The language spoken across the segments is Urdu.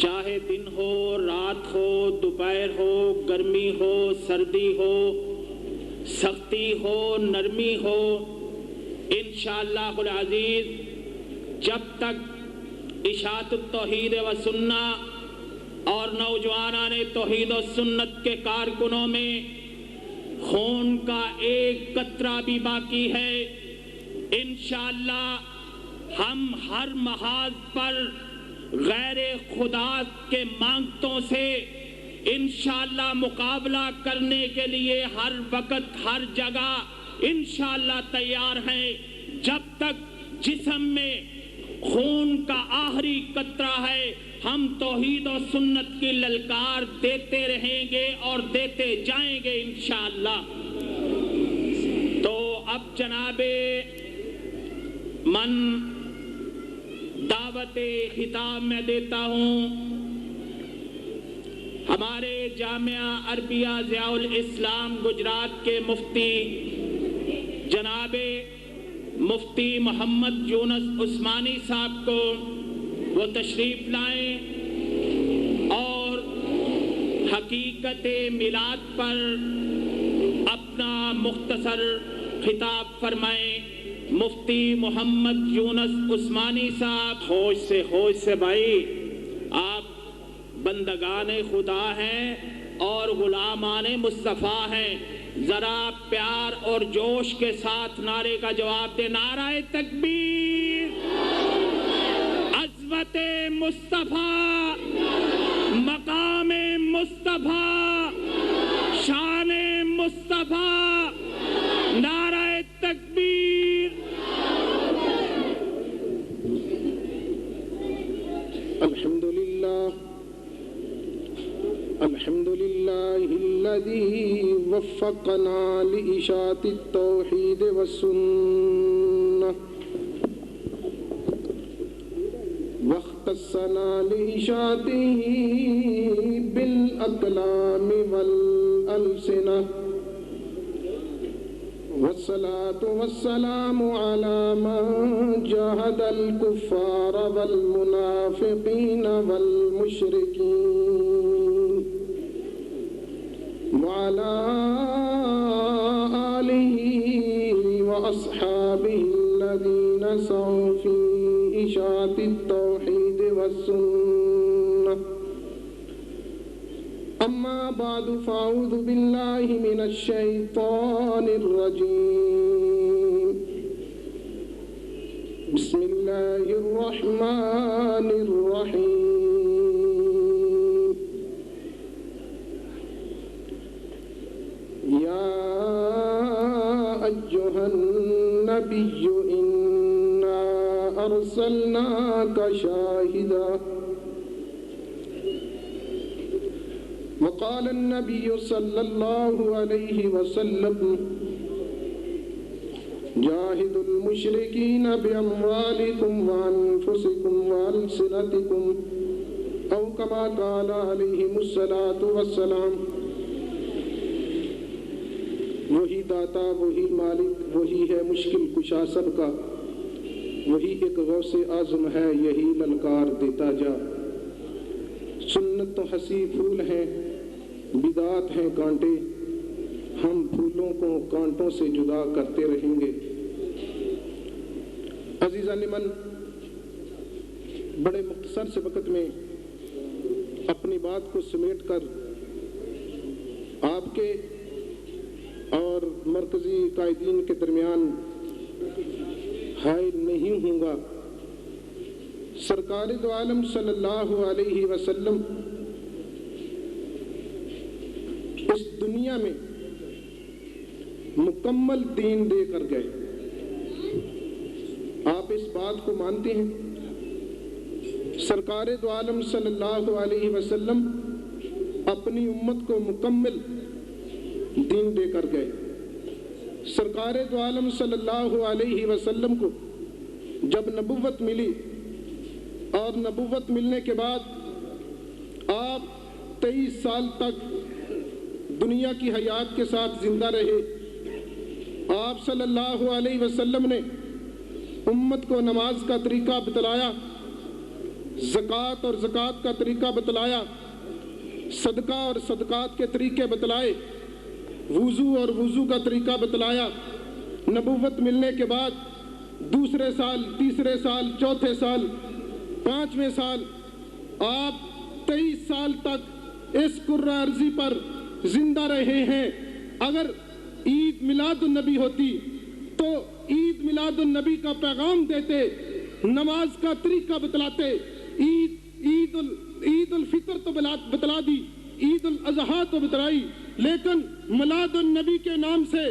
چاہے دن ہو، رات ہو، دوپہر ہو، گرمی ہو، سردی ہو، سختی ہو، نرمی ہو، انشاءاللہ العزیز جب تک اشاعت التوحید و سنت اور نوجوانان توحید و سنت کے کارکنوں میں خون کا ایک قطرہ بھی باقی ہے، انشاءاللہ ہم ہر محاذ پر غیر خدا کے مانگتوں سے انشاءاللہ مقابلہ کرنے کے لیے ہر وقت ہر جگہ انشاءاللہ تیار ہیں۔ جب تک جسم میں خون کا آخری قطرہ ہے ہم توحید و سنت کی للکار دیتے رہیں گے اور دیتے جائیں گے انشاءاللہ۔ تو اب جناب من دعوت خطاب میں دیتا ہوں ہمارے جامعہ عربیہ ضیاء الاسلام گجرات کے مفتی جناب مفتی محمد یونس عثمانی صاحب کو، وہ تشریف لائیں اور حقیقت میلاد پر اپنا مختصر خطاب فرمائیں۔ مفتی محمد یونس عثمانی صاحب، ہوش سے بھائی، آپ بندگان خدا ہیں اور غلامان مصطفیٰ ہیں، ذرا پیار اور جوش کے ساتھ نعرے کا جواب دے۔ نعرہ تکبیر، عظمت مصطفیٰ، مقام مصطفیٰ، شان مصطفیٰ، نعرہ تکبیر۔ الحمد لله الذي وفقنا لإشاعة التوحيد والسنة واختصنا لإشاعته بالأقلام والألسنة، والصلاة والسلام على من جاهد الكفار والمنافقين والمشركين وعلى آله وأصحابه الذين سعوا في إشاعة التوحيد والسنة. أما بعد فأعوذ بالله من الشيطان الرجيم. بسم الله الرحمن الرحيم. يا أيها النبي إنا أرسلناك شاهدا. وقال النبي صلى الله عليه وسلم جاهدوا المشركين بأموالكم وأنفسكم وألسنتكم أو كما قال عليهم الصلاة والسلام. وہی داتا، وہی مالک، وہی ہے مشکل کشا سب کا، وہی ایک غوث اعظم ہے، یہی للکار دیتا جا۔ سنت تو ہنسی پھول ہیں، بدعات ہیں کانٹے، ہم پھولوں کو کانٹوں سے جدا کرتے رہیں گے۔ عزیزان من، بڑے مختصر سے وقت میں اپنی بات کو سمیٹ کر آپ کے اور مرکزی قائدین کے درمیان حائل نہیں ہوں گا۔ سرکار دو عالم صلی اللہ علیہ وسلم اس دنیا میں مکمل دین دے کر گئے۔ آپ اس بات کو مانتے ہیں؟ سرکار دو عالم صلی اللہ علیہ وسلم اپنی امت کو مکمل دین دے کر گئے۔ سرکار دو عالم صلی اللہ علیہ وسلم کو جب نبوت ملی اور نبوت ملنے کے بعد آپ 23 سال تک دنیا کی حیات کے ساتھ زندہ رہے۔ آپ صلی اللہ علیہ وسلم نے امت کو نماز کا طریقہ بتلایا، زکوٰۃ اور زکوٰۃ کا طریقہ بتلایا، صدقہ اور صدقات کے طریقے بتلائے، وضو اور وضو کا طریقہ بتلایا۔ نبوت ملنے کے بعد دوسرے سال، تیسرے سال، چوتھے سال، پانچویں سال آپ 23 سال تک اس کرۂ ارضی پر زندہ رہے ہیں۔ اگر عید میلاد النبی ہوتی تو عید میلاد النبی کا پیغام دیتے، نماز کا طریقہ بتلاتے، عید الفطر تو بتلا دی، عید الاضحیٰ تو بتلائی، لیکن میلاد النبی کے نام سے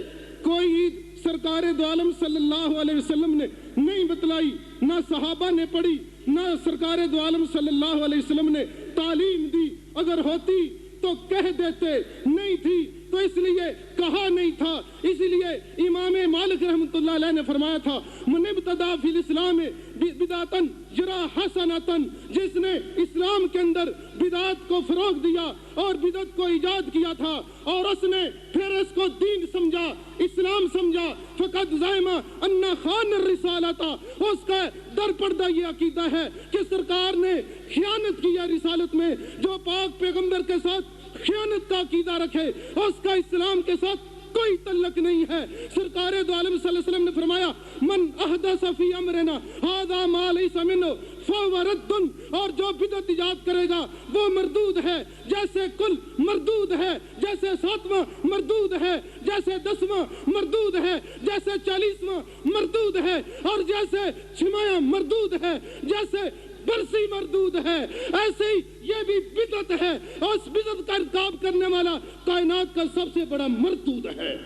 کوئی عید سرکار دو عالم صلی اللہ علیہ وسلم نے نہیں بتلائی، نہ صحابہ نے پڑھی، نہ سرکار دو عالم صلی اللہ علیہ وسلم نے تعلیم دی۔ اگر ہوتی تو کہہ دیتے، نہیں تھی تو اس لیے کہا نہیں تھا۔ اس لیے امام مالک رحمۃ اللہ علیہ نے فرمایا تھا، من ابتدأ فی الاسلام بدعۃ یری حسنۃ، جس نے اسلام کے اندر بدعت کو فروغ دیا اور بدعت کو ایجاد کیا تھا اور اس نے پھر اس کو دین سمجھا، اسلام سمجھا، فقد زعم ان خان الرسالۃ، اس کا در پردہ یہ عقیدہ ہے کہ سرکار نے خیانت کیا رسالت میں۔ جو پاک پیغمبر کے ساتھ خیانت کا عقیدہ رکھے اس کا اسلام کے ساتھ کوئی تعلق نہیں ہے۔ سرکار دو عالم صلی اللہ علیہ وسلم نے فرمایا، من احدث فی امرنا ھذا ما لیس منہ فہو رد، اور جو بدعت ایجاد کرے گا وہ مردود ہے، جیسے کل مردود ہے، جیسے 7واں مردود ہے، جیسے 10واں مردود ہے، جیسے 40واں مردود ہے، اور جیسے 6واں مردود ہے، جیسے برسی مردود ہے، ایسے ہی یہ بھی بدعت ہے، اور اس بدعت کا ارتکاب کرنے والا کائنات کا سب سے بڑا مردود ہے۔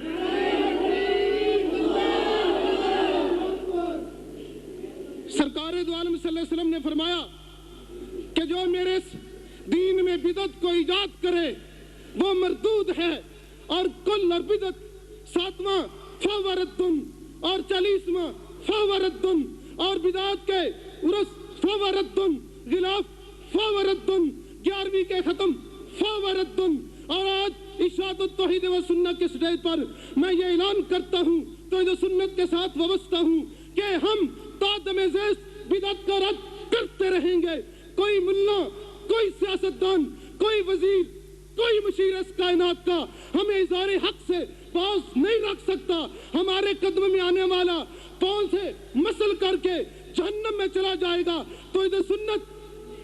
سرکار دو عالم صلی اللہ علیہ وسلم نے فرمایا کہ جو میرے دین میں بدعت کو ایجاد کرے وہ مردود ہے، اور کل اور بدعت 7واں فہو رد، اور 40واں فہو رد، اور بدعت کے عرس فہو رد، غلاف فہو رد، 11ویں کے ختم فہو رد۔ اور آج اشاعت التوحید و سنت کے سٹیج پر میں یہ اعلان کرتا ہوں، توحید و سنت کے ساتھ وابستہ ہوں کہ ہم تادم زیست بدعت کا رد کرتے رہیں گے۔ کوئی ملا، کوئی سیاستدان، کوئی وزیر، کوئی مشیر اس کائنات کا ہمیں اظہار حق سے باز نہیں رکھ سکتا۔ ہمارے قدم میں آنے والا پاؤں سے مسل کر کے جہنم میں چلا جائے گا۔ توحید و سنت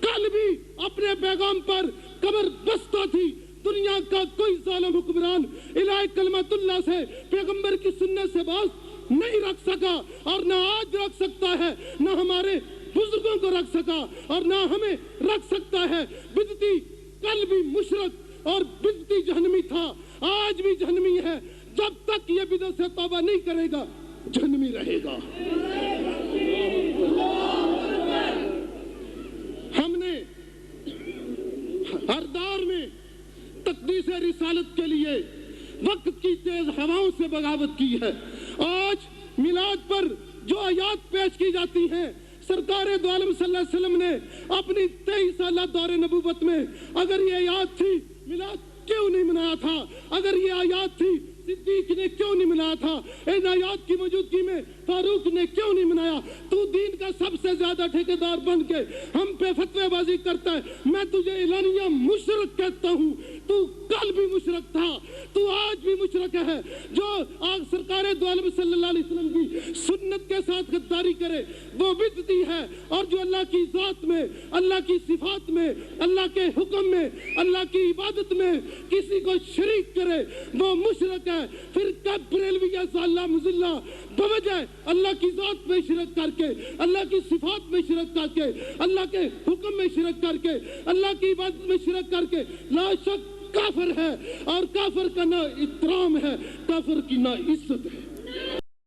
کل بھی اپنے پیغام پر کمر بستہ تھی۔ دنیا کا کوئی ظالم حکمران الہ کلمت اللہ سے، پیغمبر کی سنت سے باز نہیں رکھ سکا، اور نہ آج رکھ سکتا ہے، نہ ہمارے بزرگوں کو رکھ سکا، اور نہ ہمیں رکھ سکتا ہے۔ بدعتی کل بھی مشرک اور بدعتی جہنمی تھا، آج بھی جہنمی ہے۔ جب تک یہ بدعت سے توبہ نہیں کرے گا جہنمی رہے گا۔ ہم نے ہر دور میں تقدیس رسالت کے لیے وقت کی تیز ہواؤں سے بغاوت کی ہے۔ آج میلاد پر جو آیات پیش کی جاتی ہیں، سرکار دو عالم صلی اللہ علیہ وسلم نے اپنی 23 سالہ دور نبوت میں اگر یہ آیات تھی، میلاد کیوں نہیں منایا تھا؟ اگر یہ آیات تھی، صدیق نے کیوں نہیں منایا تھا؟ ان آیات کی موجودگی میں فاروق نے کیوں نہیں منایا؟ تو دین کا سب سے زیادہ ٹھیکیدار بن کے ہم پہ فتوی بازی کرتا ہے۔ میں تجھے اعلانیہ مشرک کہتا ہوں، تو کل بھی مشرک تھا، تو آج بھی مشرک ہے۔ جو آج سرکار دو عالم صلی اللہ علیہ وسلم کی سنت کے ساتھ غداری کرے وہ بدعتی ہے، اور جو اللہ کی ذات میں، اللہ کی صفات میں، اللہ کے حکم میں، اللہ کی عبادت میں کسی کو شریک کرے وہ مشرک ہے۔ پھر کب بریلویہ ضالہ مضلہ بوجہ اللہ کی ذات میں شرک کر کے، اللہ کی صفات میں شرک کر کے، اللہ کے حکم میں شرک کر کے، اللہ کی عبادت میں شرک کر کے لا شک کافر ہے، اور کافر کا نہ احترام ہے، کافر کی نہ عزت ہے۔